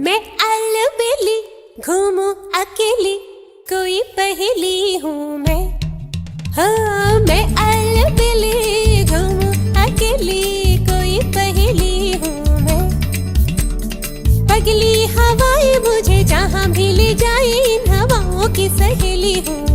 मैं अलबेली घूमूं अकेली, कोई पहेली हूँ मैं। हाँ, मैं अलबेली घूमूं अकेली, कोई पहेली हूँ मैं। पगली हवाएं मुझे जहाँ भी ले जाए, इन हवाओं की सहेली हूँ